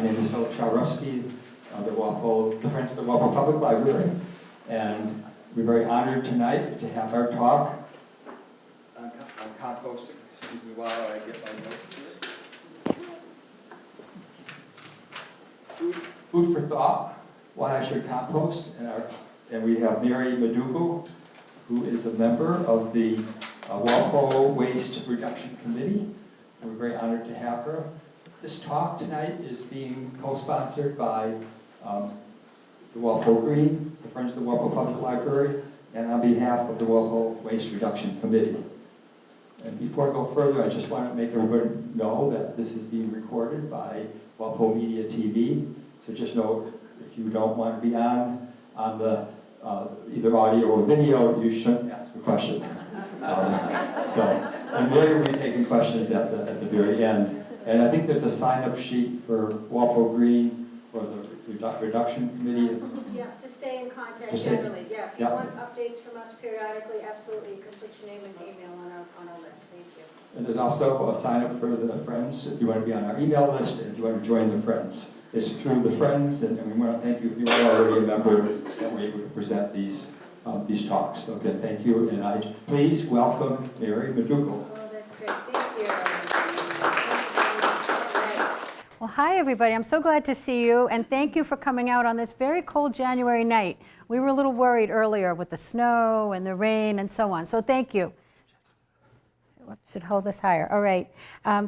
My name is Philip Chowrusky, the Friends of the Walpole Public Library, and we're very honored tonight to have our talk on composting. Excuse me while I get my notes here. Food for thought, why I should compost, and we have Mary Madugu, who is a member of the Walpole Waste Reduction Committee. And we're very honored to have her. This talk tonight is being co-sponsored by the Walpole Green, the Friends of the Walpole Public Library, and on behalf of the Walpole Waste Reduction Committee. And before I go further, I just want to make everybody know that this is being recorded by Walpole Media TV. So just know if you don't want to be on the either audio or video, you shouldn't ask a question. And Mary will be taking questions at the very end. And I think there's a sign-up sheet for Walpole Green for the reduction committee. Yeah, to stay in contact generally. Yeah, if you want updates from us periodically, absolutely, you can put your name and email on our list. Thank you. And there's also a sign-up for the Friends if you want to be on our email list and if you want to join the Friends. It's through the Friends, and we want to thank you if you are already a member that we're able to present these talks. So again, thank you, and I please welcome Mary Madugu. Oh, that's great. Thank you. Well, hi, everybody. I'm so glad to see you, and thank you for coming out on this very cold January night. We were a little worried earlier with the snow and the rain and so on, so thank you. Should hold this higher. All right.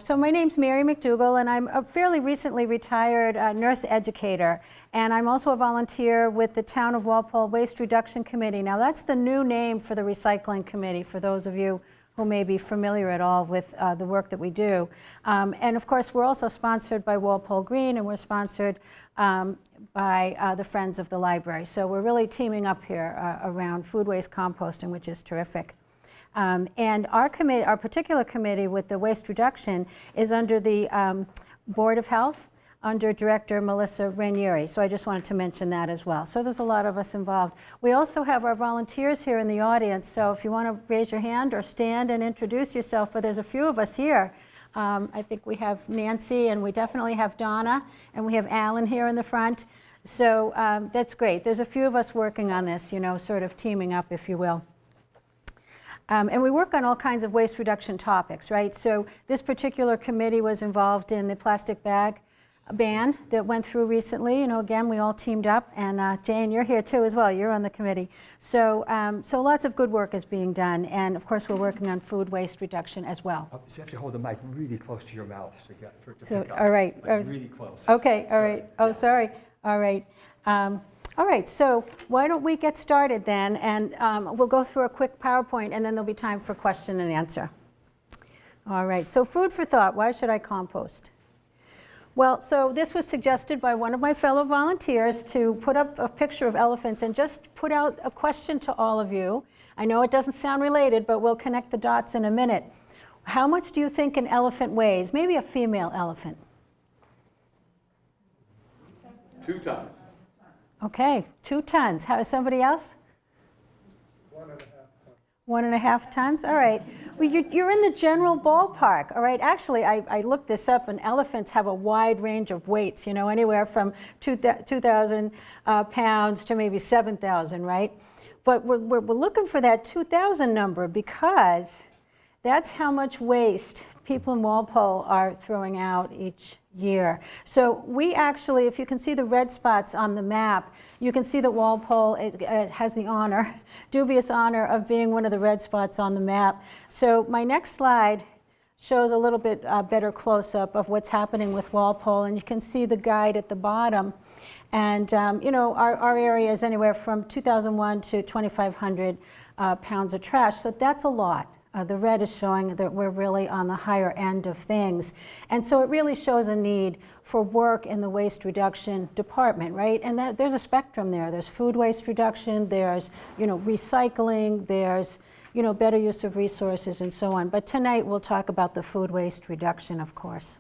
So my name's Mary McDougall, and I'm a fairly recently retired nurse educator, and I'm also a volunteer with the Town of Walpole Waste Reduction Committee. Now, that's the new name for the Recycling Committee, for those of you who may be familiar at all with the work that we do. And of course, we're also sponsored by Walpole Green, and we're sponsored by the Friends of the Library. So we're really teaming up here around food waste composting, which is terrific. And our committee, our particular committee with the waste reduction, is under the Board of Health, under Director Melissa Ranieri. So I just wanted to mention that as well. So there's a lot of us involved. We also have our volunteers here in the audience. So if you want to raise your hand or stand and introduce yourself, but there's a few of us here. I think we have Nancy, and we definitely have Donna, and we have Alan here in the front. So that's great. There's a few of us working on this, you know, sort of teaming up, if you will. And we work on all kinds of waste reduction topics, right? So this particular committee was involved in the plastic bag ban that went through recently. You know, again, we all teamed up, and Jane, you're here too as well. You're on the committee. So, so lots of good work is being done, and of course, we're working on food waste reduction as well. So you have to hold the mic really close to your mouth to get for it to so, pick up. All right. Like really close. Okay. All right. Sorry. Oh, yeah. Sorry. All right. All right, so why don't we get started then, and we'll go through a quick PowerPoint, and then there'll be time for question and answer. All right, so food for thought, why should I compost? Well, so this was suggested by one of my fellow volunteers to put up a picture of elephants and just put out a question to all of you. I know it doesn't sound related, but we'll connect the dots in a minute. How much do you think an elephant weighs? Maybe a female elephant. 2 tons. Okay, 2 tons. How, somebody else? 1.5 tons. 1.5 tons? All right. Well, you're in the general ballpark. All right. Actually, I looked this up, and elephants have a wide range of weights, you know, anywhere from 2,000 pounds to maybe 7,000, right? But we're looking for that 2,000 number because that's how much waste people in Walpole are throwing out each year. So we actually, if you can see the red spots on the map, you can see that Walpole has the honor, dubious honor, of being one of the red spots on the map. So my next slide shows a little bit better close-up of what's happening with Walpole, and you can see the guide at the bottom. And you know, our area is anywhere from 2,001 to 2,500 pounds of trash, so that's a lot. The red is showing that we're really on the higher end of things. And so it really shows a need for work in the waste reduction department, right? And there's a spectrum there. There's food waste reduction, there's, you know, recycling, there's, you know, better use of resources and so on. But tonight we'll talk about the food waste reduction, of course.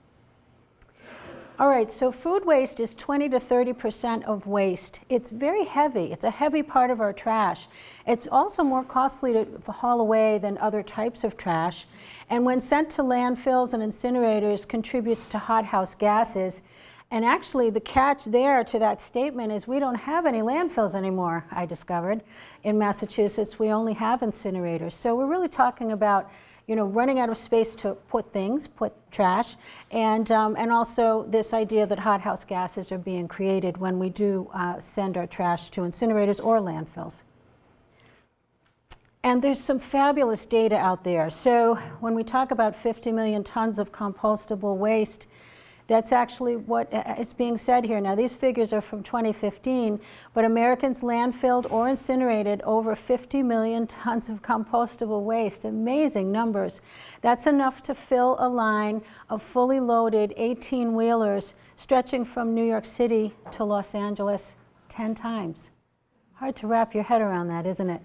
All right, so food waste is 20 to 30% of waste. It's very heavy. It's a heavy part of our trash. It's also more costly to haul away than other types of trash. And when sent to landfills and incinerators, contributes to hothouse gases. And actually, the catch there to that statement is we don't have any landfills anymore, I discovered. In Massachusetts, we only have incinerators. So we're really talking about, you know, running out of space to put things, put trash, and also this idea that hothouse gases are being created when we do send our trash to incinerators or landfills. And there's some fabulous data out there. So when we talk about 50 million tons of compostable waste, that's actually what is being said here. Now, these figures are from 2015, but Americans landfilled or incinerated over 50 million tons of compostable waste. Amazing numbers. That's enough to fill a line of fully loaded 18-wheelers stretching from New York City to Los Angeles 10 times. Hard to wrap your head around that, isn't it?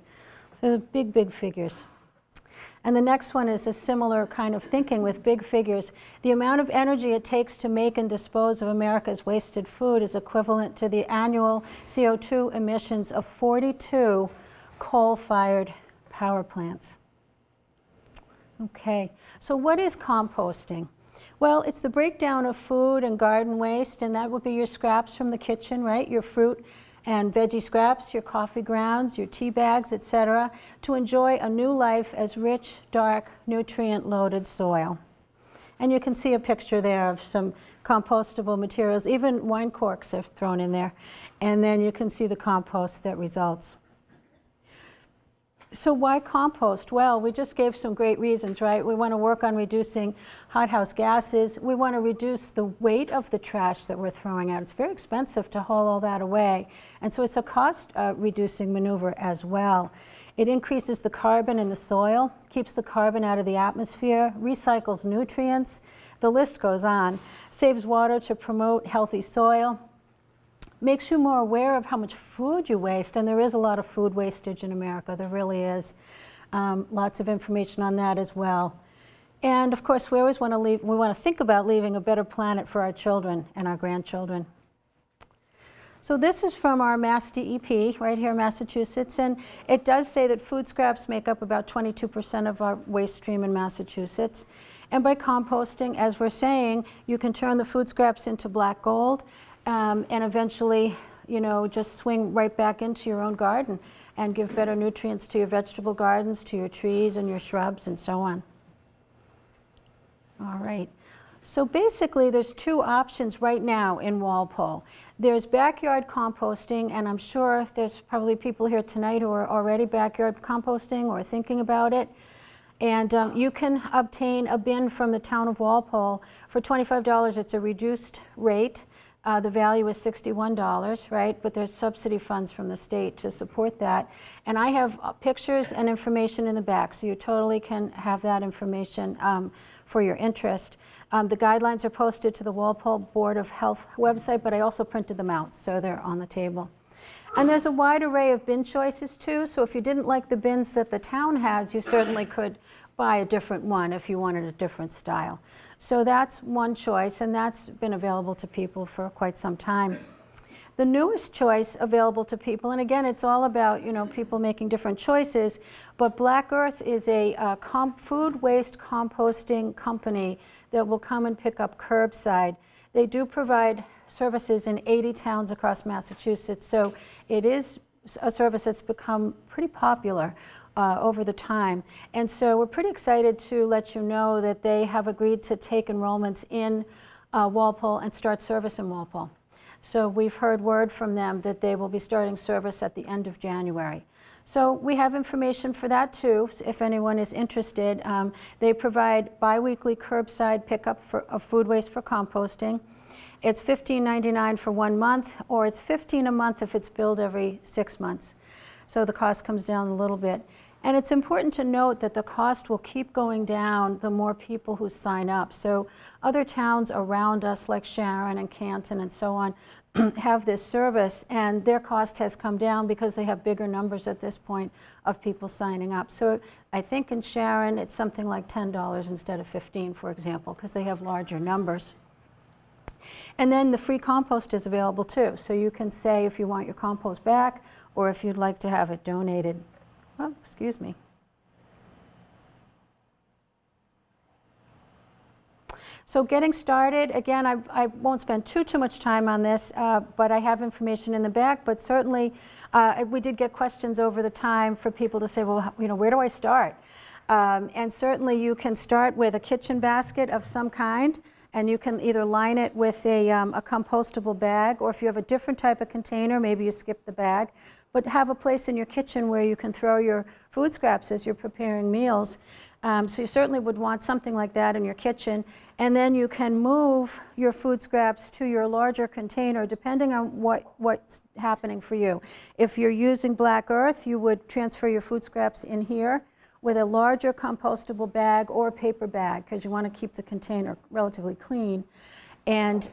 So the big, big figures. And the next one is a similar kind of thinking with big figures. The amount of energy it takes to make and dispose of America's wasted food is equivalent to the annual CO2 emissions of 42 coal-fired power plants. Okay, so what is composting? Well, it's the breakdown of food and garden waste, and that would be your scraps from the kitchen, right? Your fruit and veggie scraps, your coffee grounds, your tea bags, etc., to enjoy a new life as rich, dark, nutrient-loaded soil. And you can see a picture there of some compostable materials. Even wine corks are thrown in there. And then you can see the compost that results. So why compost? Well, we just gave some great reasons, right? We want to work on reducing hothouse gases. We want to reduce the weight of the trash that we're throwing out. It's very expensive to haul all that away. And so it's a cost-reducing maneuver as well. It increases the carbon in the soil, keeps the carbon out of the atmosphere, recycles nutrients. The list goes on. Saves water to promote healthy soil. Makes you more aware of how much food you waste, and there is a lot of food wastage in America, there really is. Lots of information on that as well. And of course, we always want to think about leaving a better planet for our children and our grandchildren. So this is from our Mass DEP, right here in Massachusetts, and it does say that food scraps make up about 22% of our waste stream in Massachusetts. And by composting, as we're saying, you can turn the food scraps into black gold, and eventually, you know, just swing right back into your own garden and give better nutrients to your vegetable gardens, to your trees and your shrubs and so on. All right. So basically, there's two options right now in Walpole. There's backyard composting, and I'm sure there's probably people here tonight who are already backyard composting or thinking about it. And you can obtain a bin from the town of Walpole for $25. It's a reduced rate. The value is $61, right? But there's subsidy funds from the state to support that. And I have pictures and information in the back, so you totally can have that information for your interest. The guidelines are posted to the Walpole Board of Health website, but I also printed them out, so they're on the table. And there's a wide array of bin choices too, so if you didn't like the bins that the town has, you certainly could buy a different one if you wanted a different style. So that's one choice, and that's been available to people for quite some time. The newest choice available to people, and again, it's all about, you know, people making different choices, but Black Earth is a food waste composting company that will come and pick up curbside. They do provide services in 80 towns across Massachusetts, so it is a service that's become pretty popular over the time. And so we're pretty excited to let you know that they have agreed to take enrollments in Walpole and start service in Walpole. So we've heard word from them that they will be starting service at the end of January. So we have information for that too, if anyone is interested. They provide bi-weekly curbside pickup of food waste for composting. It's $15.99 for 1 month, or it's $15 a month if it's billed every 6 months. So the cost comes down a little bit. And it's important to note that the cost will keep going down the more people who sign up. So other towns around us, like Sharon and Canton and so on, have this service, and their cost has come down because they have bigger numbers at this point of people signing up. So I think in Sharon, it's something like $10 instead of $15, for example, because they have larger numbers. And then the free compost is available too. So you can say if you want your compost back or if you'd like to have it donated. Oh, excuse me. So getting started, again, I won't spend too much time on this, but I have information in the back, but certainly we did get questions over the time for people to say, well, you know, where do I start? And certainly you can start with a kitchen basket of some kind, and you can either line it with a compostable bag, or if you have a different type of container, maybe you skip the bag, but have a place in your kitchen where you can throw your food scraps as you're preparing meals. So you certainly would want something like that in your kitchen, and then you can move your food scraps to your larger container depending on what's happening for you. If you're using black earth, you would transfer your food scraps in here with a larger compostable bag or paper bag, because you want to keep the container relatively clean. And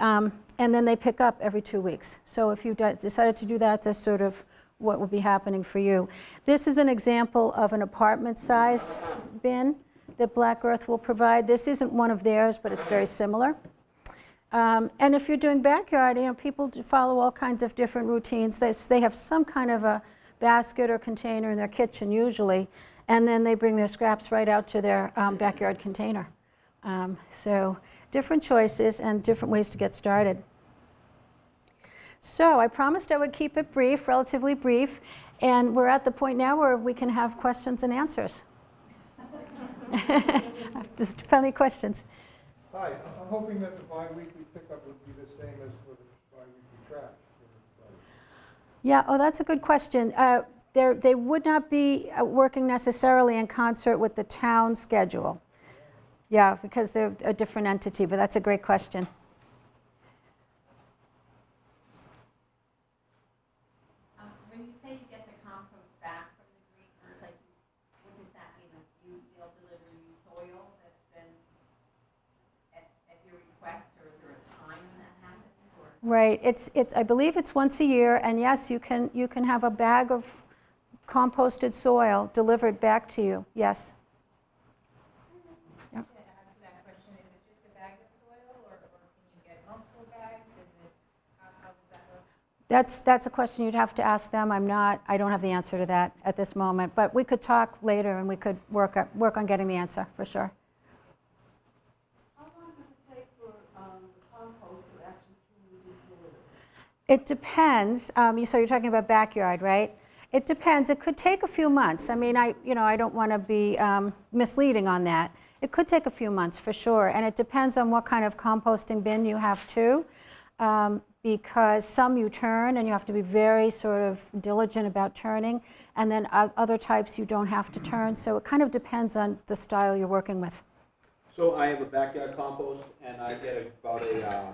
then they pick up every 2 weeks. So if you decided to do that, that's sort of what will be happening for you. This is an example of an apartment-sized bin that Black Earth will provide. This isn't one of theirs, but it's very similar. And if you're doing backyard, you know, people follow all kinds of different routines. They have some kind of a basket or container in their kitchen usually, and then they bring their scraps right out to their backyard container. So different choices and different ways to get started. So I promised I would keep it brief, relatively brief, and we're at the point now where we can have questions and answers. There's plenty of questions. Hi, I'm hoping that the bi-weekly pickup would be the same as for the bi-weekly trash. Yeah, oh, that's a good question. They would not be working necessarily in concert with the town schedule. Yeah, because they're a different entity, but that's a great question. When you say you get the compost back from the green earth, like, what does that mean? They'll deliver you soil that's been at your request, or is there a time when that happens? Or? Right. I believe it's once a year, and yes, you can have a bag of composted soil delivered back to you. Yes. To answer that question, is it just a bag of soil, or can you get multiple bags? How does that work? That's a question you'd have to ask them. I don't have the answer to that at this moment, but we could talk later and we could work on getting the answer for sure. How long does it take for the compost to actually produce soil? It depends. So you're talking about backyard, right? It depends. It could take a few months. I mean, I don't want to be misleading on that. It could take a few months for sure, and it depends on what kind of composting bin you have too, because some you turn and you have to be very sort of diligent about turning, and then other types you don't have to turn. So it kind of depends on the style you're working with. So I have a backyard compost, and I get about a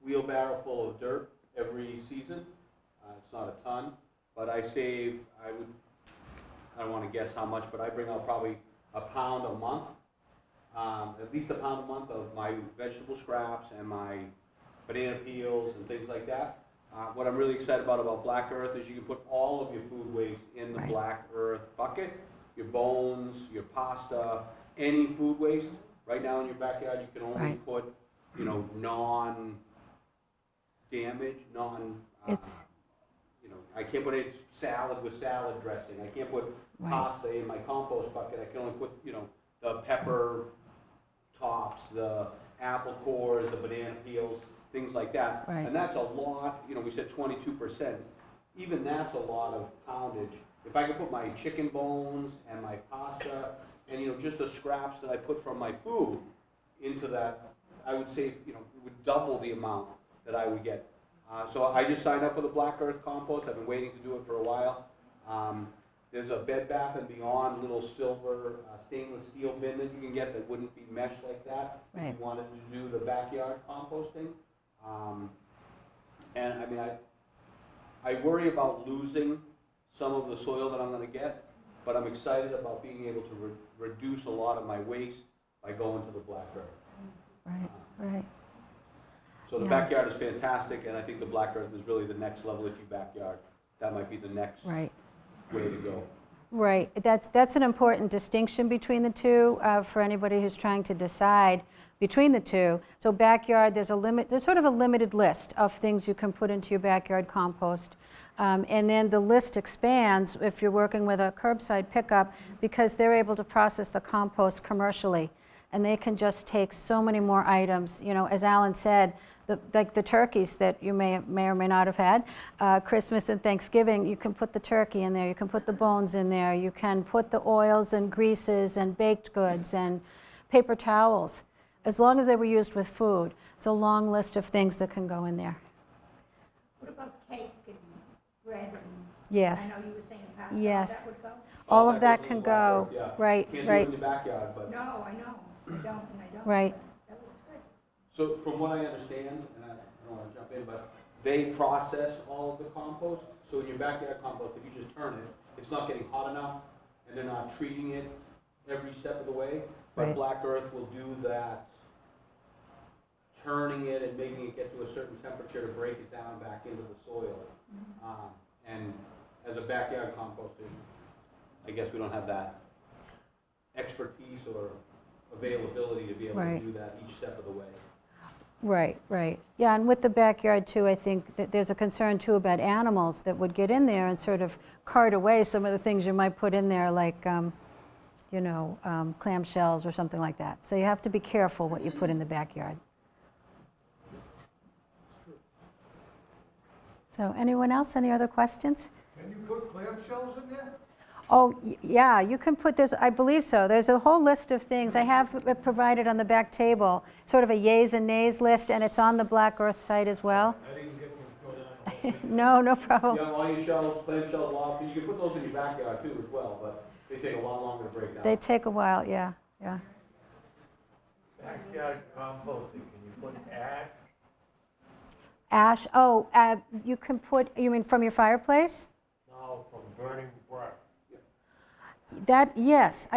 wheelbarrow full of dirt every season. It's not a ton, but I save, I don't want to guess how much, but I bring out probably a pound a month, at least a pound a month of my vegetable scraps and my banana peels and things like that. What I'm really excited about Black Earth is you can put all of your food waste in the Right. Black Earth bucket, your bones, your pasta, any food waste. Right now in your backyard, you can only Right. put, non-damage, It's I can't put any salad with salad dressing. I can't put Right. pasta in my compost bucket. I can only put, the pepper tops, the apple cores, the banana peels, things like that. Right. And that's a lot, we said 22%. Even that's a lot of poundage. If I could put my chicken bones and my pasta and, just the scraps that I put from my food into that, I would say, it would double the amount that I would get. So I just signed up for the Black Earth compost. I've been waiting to do it for a while. There's a Bed Bath & Beyond little silver stainless steel bin that you can get that wouldn't be mesh like that if Right. you wanted to do the backyard composting. And I mean, I worry about losing some of the soil that I'm going to get, but I'm excited about being able to reduce a lot of my waste by going to the Black Earth. right. So the Yeah. backyard is fantastic, and I think the Black Earth is really the next level if you backyard. That might be the next Right. way to go. Right. That's an important distinction between the two for anybody who's trying to decide between the two. So backyard, there's sort of a limited list of things you can put into your backyard compost. And then the list expands if you're working with a curbside pickup because they're able to process the compost commercially. and they can just take so many more items. You know, as Alan said, like the turkeys that you may or may not have had, Christmas and Thanksgiving, you can put the turkey in there, you can put the bones in there, you can put the oils and greases and baked goods and paper towels, as long as they were used with food. It's a long list of things that can go in there. What about cake and bread and? Yes. I know you were saying pasta, Yes. that would go? All of that goes in can the black go. earth, yeah. Right, Can't do it right, in your backyard, but. No, I know, I don't, and I don't. right. That was good. So from what I understand, and I don't want to jump in, but they process all of the compost. So in your backyard compost, if you just turn it, it's not getting hot enough, and they're not treating it every step of the way. But Right. Black Earth will do that, turning it and making it get to a certain temperature to break it down back into the soil. And as a backyard composter, I guess we don't have that expertise or availability to be able to Right. do that each step of the way. Right, right. Yeah, and with the backyard too, I think that there's a concern too about animals that would get in there and sort of cart away some of the things you might put in there, like, clamshells or something like that. So you have to be careful what you put in the backyard. So anyone else, any other questions? Can you put clamshells in there? Oh, yeah, you can put this, I believe so. There's a whole list of things. I have it provided on the back table, sort of a yays and nays list, and it's on the Black Earth site as well. I didn't get to go down. No problem. Yeah, all your shells, clam shells, lobster, you can put those in your backyard too as well, but they take a lot longer to break down. They take a while, yeah, yeah. Backyard composting, can you put ash? Ash, you can put, you mean from your fireplace? No, from burning brush. That, yes,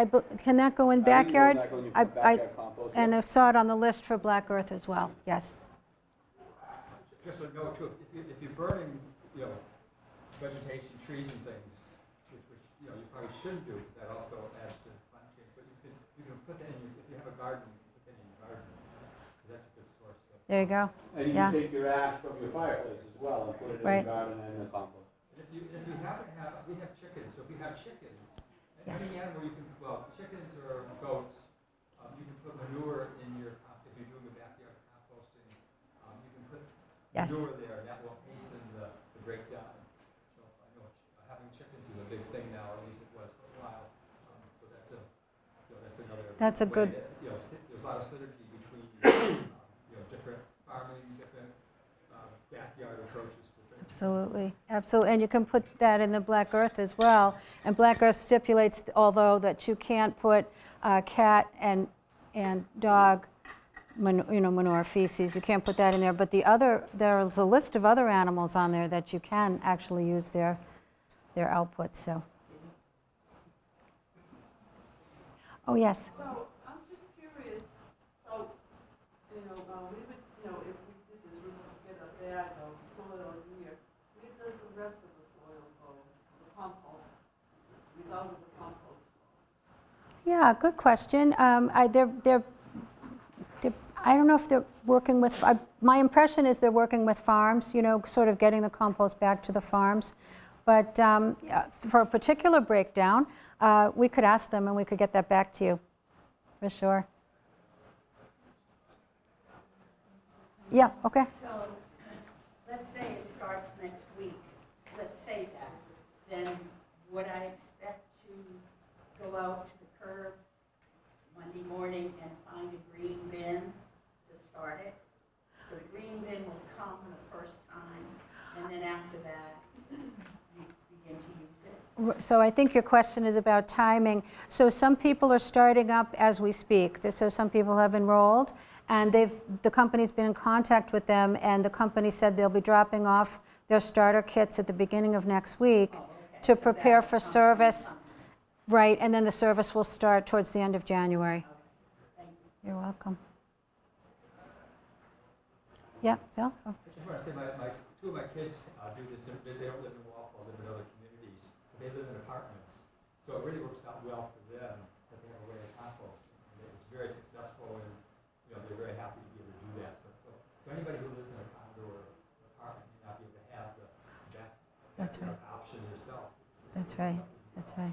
can that go in backyard? That go in your I- backyard compost, And yeah. I saw it on the list for Black Earth as well, yes. Just a note too, if you're burning, vegetation, trees and things, which, you probably shouldn't do, that also adds to climate change, but you can put that in your, if you have a garden, you can put that in your garden, 'cause that's a good source of. There you go. And you Yeah. can take your ash from your fireplace as well and put it in Right. the garden and in the compost. And if you happen to have, we have chickens, so if you have chickens, Yes. any animal you can, chickens or goats, you can put manure in your, if you're doing a backyard composting, you can put Yes. manure there, and that will hasten the breakdown. So I know having chickens is a big thing now, at least it was for a while, so that's another. That's a way good- that, there's a lot of synergy between, different farming, different backyard approaches to things. Absolutely, absolutely. And you can put that in the Black Earth as well. And Black Earth stipulates, although, that you can't put cat and dog manure, feces. You can't put that in there. But there's a list of other animals on there that you can actually use their output, so. Oh, yes. So, I'm just curious, so, we would, if we did this, we would get a bag of soil here. Where does the rest of the soil go, the compost, result of the compost? Yeah, good question. I don't know if they're working with, my impression is they're working with farms, sort of getting the compost back to the farms. But for a particular breakdown, we could ask them and we could get that back to you, for sure. Yeah, okay. So, let's say it starts next week, let's say that, then would I expect to go out to the curb Monday morning and find a green bin to start it? So the green bin will come the first time, and then after that, you begin to use it? So I think your question is about timing. So some people are starting up as we speak. So some people have enrolled, and the company's been in contact with them, and the company said they'll be dropping off their starter kits at the beginning of next week to So prepare that for will come service. from- Right, and then the service will start towards the end of January. Thank you. You're welcome. Yeah, Phil? Oh. I just want to say, two of my kids do this, they don't live in Walpole, live in other communities, but they live in apartments. So it really works out well for them that they have a way of composting. And it's very successful, and, they're very happy to be able to do that. So anybody who lives in a condo or apartment may not be able to have that That's right. option yourself. That's right, that's right.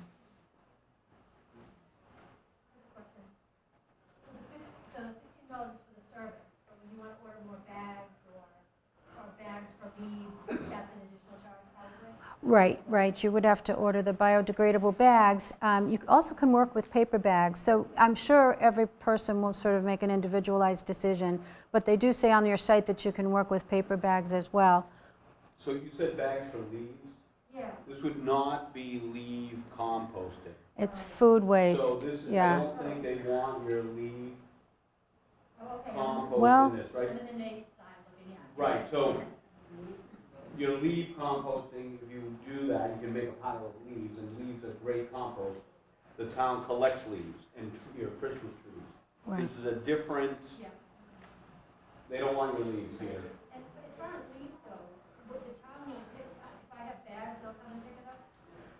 So the Right. You would have to order the biodegradable bags. You also can work with paper bags. So I'm sure every person will sort of make an individualized decision, but they do say on your site that you can work with paper bags as well. So you said bags for leaves? Yeah. This would not be leaf composting. It's food waste. So this, I Yeah. don't think they want your leaf Oh, okay. compost Well- in this, right? I'm in the nice side looking at. Right, so your leaf composting, if you do that, you can make a pile of leaves, and leaves are great compost. The town collects leaves and your Christmas trees. Right. This is a different, Yeah. they don't want your leaves here. And as far as leaves go, would the town will pick up, if I have bags, they'll come and pick it up?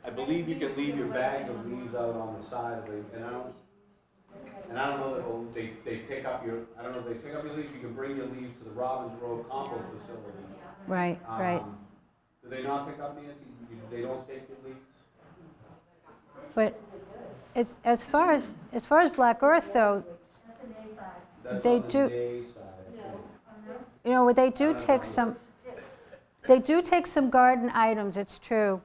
I believe you can leave your bags of leaves out on the side of it, and I don't know that they pick up your, I don't know if they pick up your leaves, you can bring your leaves to the Robbins Road compost facility. Right. Do they not pick up, Nancy? They don't take your leaves? But it's as far as Black Earth though, That's the nay side. That's They on the do- day side. you know, they do take some garden items. It's true,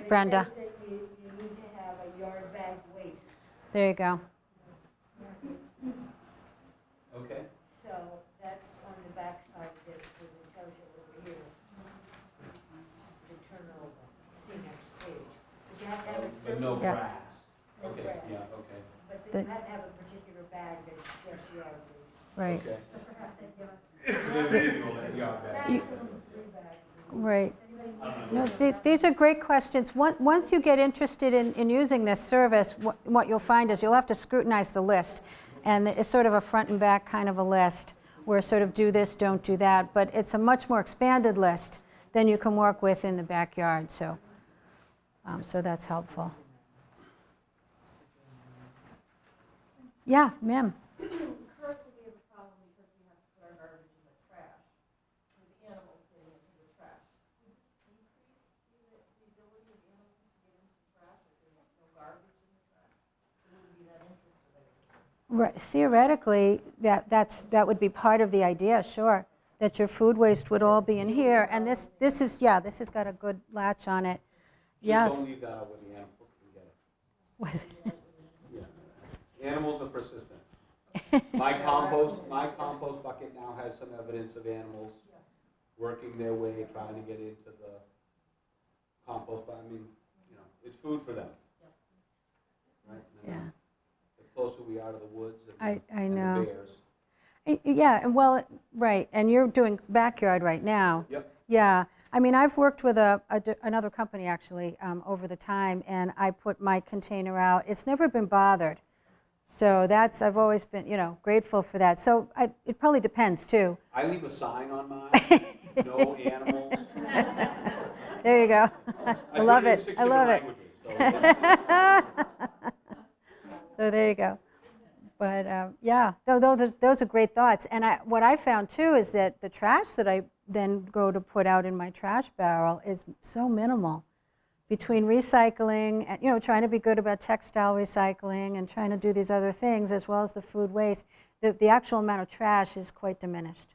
Brenda. But it says that you need to have a yard bag waste. There you go. Okay. So that's on the back side of this, because it tells you over here. To turn over, see next page. But you have to have a But certain. no Yeah. grass. No Okay, grass. yeah, okay. But The- you have to have a particular bag that's just yard waste. Right. Okay. So perhaps that yard. Yeah, Maximum 3 bags. Right. Anybody No, these are great questions. Once you get interested in using this service, what you'll find is you'll have to scrutinize the list. And it's sort of a front and back kind of a list where sort of do this, don't do that. But it's a much more expanded list than you can work with in the backyard. So that's helpful. Yeah, ma'am. Currently, we have a problem because we have to put our garbage in the trash, with the animals getting into the trash. Would this decrease the ability of animals to get into the trash if there's no garbage in the trash? They wouldn't be that interested, I guess. Right, theoretically, that would be part of the idea, sure, that your food waste would all be in here. And this has got a good latch on it. Yeah. Just don't leave that out where the animals can get it. Yeah. Animals are persistent. My compost bucket now has some evidence of animals working their way, trying to get into the compost, but I mean, it's food for them. Right? Yeah. The closer we are to the woods and I and know. the bears. Yeah, well, right, and you're doing backyard right now. Yep. Yeah, I mean, I've worked with another company actually over the time, and I put my container out. It's never been bothered. So I've always been, grateful for that. So it probably depends too. I leave a sign on mine, no animals. There you go. I love put it. in 6 I love it. different languages, So there you go. But yeah, those are great thoughts. And what I found too is that the trash that I then go to put out in my trash barrel is so minimal. Between recycling and trying to be good about textile recycling and trying to do these other things as well as the food waste, the actual amount of trash is quite diminished.